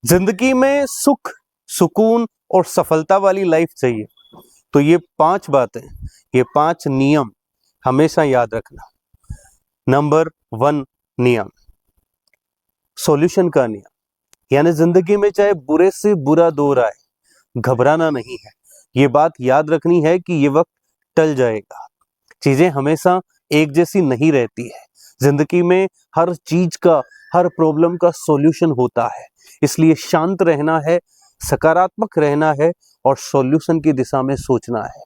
जिंदगी में सुख, सुकून और सफलता वाली लाइफ चाहिए तो ये 5 बातें, ये 5 नियम हमेशा याद रखना। नंबर 1 नियम, सॉल्यूशन का नियम। यानी जिंदगी में चाहे बुरे से बुरा दौर आए, घबराना नहीं है। ये बात याद रखनी है कि ये वक्त टल जाएगा। चीजें हमेशा एक जैसी नहीं रहती है। जिंदगी में हर चीज का, हर प्रॉब्लम का सॉल्यूशन होता है। इसलिए शांत रहना है, सकारात्मक रहना है और सॉल्यूशन की दिशा में सोचना है।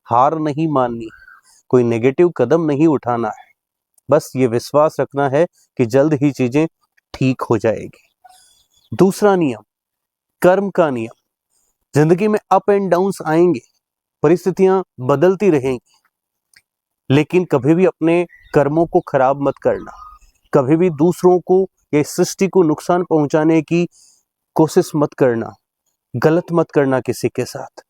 हार नहीं माननी, कोई नेगेटिव कदम नहीं उठाना है। बस ये विश्वास रखना है कि जल्द ही चीजें ठीक हो जाएगी। दूसरा नियम, कर्म का नियम। जिंदगी में अप एंड डाउन्स आएंगे, परिस्थितियां बदलती रहेंगी, लेकिन कभी भी अपने कर्मों को खराब मत करना। कभी भी दूसरों को या सृष्टि को नुकसान पहुंचाने की कोशिश मत करना, गलत मत करना किसी के साथ।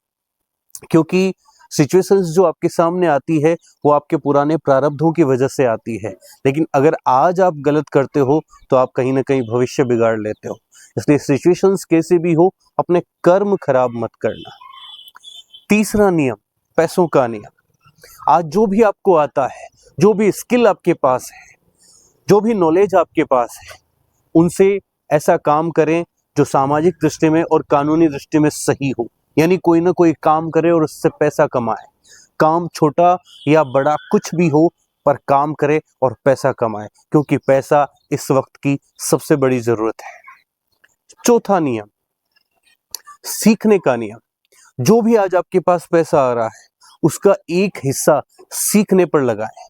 क्योंकि सिचुएशंस जो आपके सामने आती है वो आपके पुराने प्रारब्धों की वजह से आती है, लेकिन अगर आज आप गलत करते हो तो आप कहीं ना कहीं भविष्य बिगाड़ लेते हो। इसलिए सिचुएशंस कैसे भी हो, अपने कर्म खराब मत करना। तीसरा नियम, पैसों का नियम। आज जो भी आपको आता है, जो भी स्किल आपके पास है, जो भी नॉलेज आपके पास है, उनसे ऐसा काम करें जो सामाजिक दृष्टि में और कानूनी दृष्टि में सही हो। यानी कोई ना कोई काम करे और उससे पैसा कमाए। काम छोटा या बड़ा कुछ भी हो, पर काम करे और पैसा कमाए, क्योंकि पैसा इस वक्त की सबसे बड़ी जरूरत है। चौथा नियम, सीखने का नियम। जो भी आज आपके पास पैसा आ रहा है, उसका एक हिस्सा सीखने पर लगाएं।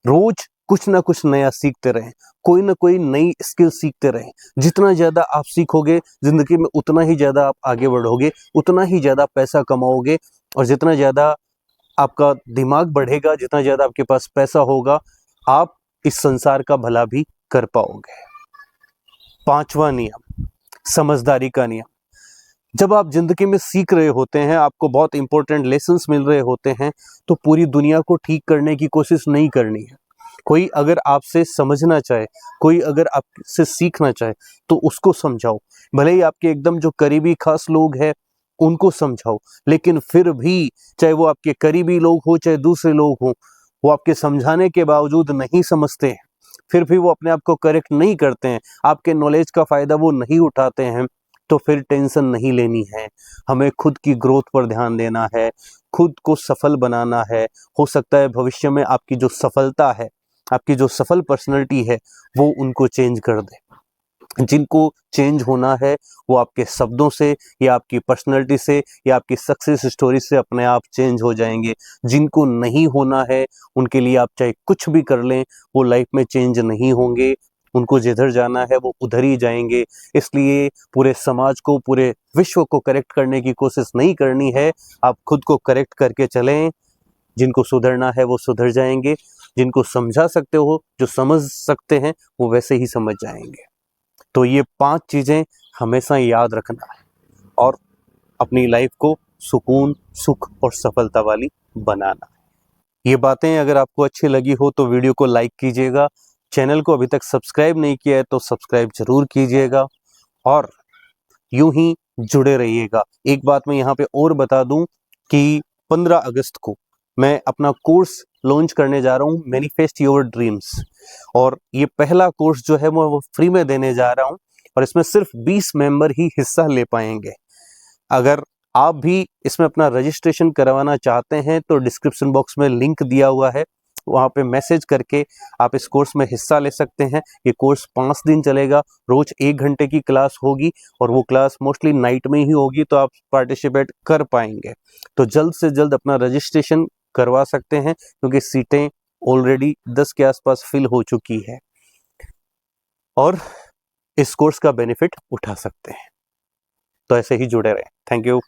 रोज कुछ ना कुछ नया सीखते रहें, कोई ना कोई नई स्किल सीखते रहें। जितना ज्यादा आप सीखोगे जिंदगी में, उतना ही ज्यादा आप आगे बढ़ोगे, उतना ही ज्यादा पैसा कमाओगे। और जितना ज्यादा आपका दिमाग बढ़ेगा, जितना ज्यादा आपके पास पैसा होगा, आप इस संसार का भला भी कर पाओगे। पांचवा नियम, समझदारी का नियम। जब आप जिंदगी में सीख रहे होते हैं, आपको बहुत इंपॉर्टेंट लेसन्स मिल रहे होते हैं, तो पूरी दुनिया को ठीक करने की कोशिश नहीं करनी है। कोई अगर आपसे समझना चाहे, कोई अगर आपसे सीखना चाहे, तो उसको समझाओ। भले ही आपके एकदम जो करीबी खास लोग हैं उनको समझाओ, लेकिन फिर भी चाहे वो आपके करीबी लोग हो चाहे दूसरे लोग हो, वो आपके समझाने के बावजूद नहीं समझते हैं, फिर भी वो अपने आप को करेक्ट नहीं करते हैं, आपके नॉलेज का फायदा वो नहीं उठाते हैं, तो फिर टेंशन नहीं लेनी है। हमें खुद की ग्रोथ पर ध्यान देना है, खुद को सफल बनाना है। हो सकता है भविष्य में आपकी जो सफलता है, आपकी जो सफल पर्सनैलिटी है, वो उनको चेंज कर दे। जिनको चेंज होना है वो आपके शब्दों से या आपकी पर्सनैलिटी से या आपकी सक्सेस स्टोरी से अपने आप चेंज हो जाएंगे। जिनको नहीं होना है, उनके लिए आप चाहे कुछ भी कर लें, वो लाइफ में चेंज नहीं होंगे। उनको जिधर जाना है वो उधर ही जाएंगे। इसलिए पूरे समाज को, पूरे विश्व को करेक्ट करने की कोशिश नहीं करनी है, आप खुद को करेक्ट करके चलें। जिनको सुधरना है वो सुधर जाएंगे, जिनको समझा सकते हो, जो समझ सकते हैं, वो वैसे ही समझ जाएंगे। तो ये 5 चीजें हमेशा याद रखना है और अपनी लाइफ को सुकून, सुख और सफलता वाली बनाना है। ये बातें अगर आपको अच्छी लगी हो तो वीडियो को लाइक कीजिएगा। चैनल को अभी तक सब्सक्राइब नहीं किया है तो सब्सक्राइब जरूर कीजिएगा और यूं ही जुड़े रहिएगा। एक बात मैं यहाँ पे और बता दूं कि 15 अगस्त को मैं अपना कोर्स लॉन्च करने जा रहा हूँ, मैनिफेस्ट योर ड्रीम्स। और ये पहला कोर्स जो है वो फ्री में देने जा रहा हूँ और इसमें सिर्फ 20 मेंबर ही हिस्सा ले पाएंगे। अगर आप भी इसमें अपना रजिस्ट्रेशन करवाना चाहते हैं तो डिस्क्रिप्शन बॉक्स में लिंक दिया हुआ है, वहाँ पे मैसेज करके आप इस कोर्स में हिस्सा ले सकते हैं। ये कोर्स 5 दिन चलेगा, रोज 1 घंटे की क्लास होगी और वो क्लास मोस्टली नाइट में ही होगी, तो आप पार्टिसिपेट कर पाएंगे। तो जल्द से जल्द अपना रजिस्ट्रेशन करवा सकते हैं, क्योंकि सीटें ऑलरेडी 10 के आसपास फिल हो चुकी है और इस कोर्स का बेनिफिट उठा सकते हैं। तो ऐसे ही जुड़े रहें। Thank you.